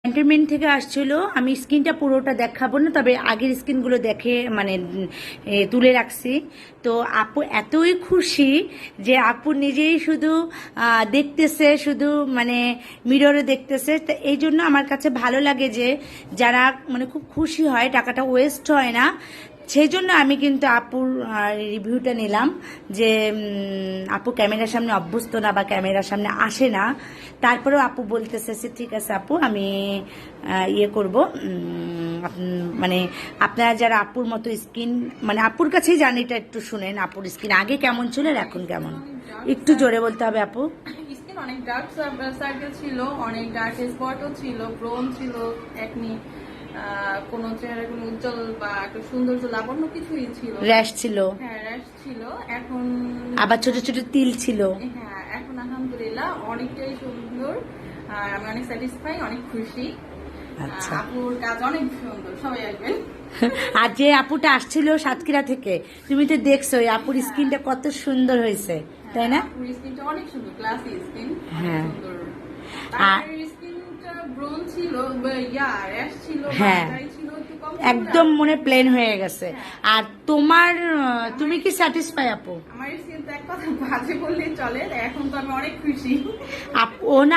Cantonment থেকে আসছিল। আমি স্কিনটা পুরোটা দেখাবো না, তবে আগের স্কিনগুলো দেখে মানে তুলে রাখছি। তো আপু এতই খুশি যে আপু নিজেই শুধু দেখতেছে, শুধু মানে মিররে দেখতেছে। তো এই জন্য আমার কাছে ভালো লাগে যে যারা মানে খুব খুশি হয়, টাকাটা ওয়েস্ট হয় না। সেই জন্য আমি কিন্তু আপুর রিভিউটা নিলাম যে আপু ক্যামেরার সামনে অভ্যস্ত না বা ক্যামেরার সামনে আসে না, তারপরেও আপু বলতেছে যে ঠিক আছে আপু আমি ইয়ে করব, মানে আপনারা যারা আপুর মতো স্কিন, মানে আপুর কাছেই জানি, এটা একটু শুনেন আপুর স্কিন আগে কেমন ছিল আর এখন কেমন, একটু জোরে বলতে হবে আপু। স্কিন অনেক ডার্ক সার্কেল ছিল, অনেক ডার্ক স্পটও ছিল, ব্রন ছিল, একনি কোন চেহারা কোনো উজ্জ্বল বা একটা সৌন্দর্য লাবণ্য কিছুই ছিল, র্যাশ ছিল, হ্যাঁ র্যাশ ছিল। এখন আবার ছোট ছোট তিল ছিল। হ্যাঁ এখন আলহামদুলিল্লাহ অনেকটাই সুন্দর, আর আমি অনেক স্যাটিসফাই, অনেক খুশি। আচ্ছা, আপুর কাজ অনেক সুন্দর, সবাই আসবেন। আর যে আপুটা আসছিল সাতক্ষীরা থেকে, তুমি তো দেখছো ওই আপুর স্কিনটা কত সুন্দর হয়েছে, তাই না? আপুর স্কিনটা অনেক সুন্দর, ক্লাসি স্কিন, হ্যাঁ। সুন্দর। আর তার স্কিনটা ব্রন ছিল, র্যাশ ছিল, হ্যাঁ, ছিল একটু কম, একদম মনে প্লেন হয়ে গেছে। আর তোমার তুমি কি স্যাটিসফাই আপু? আমার স্কিন তো এক কথা বাজে বললেই চলে, এখন তো আমি অনেক খুশি। ও না,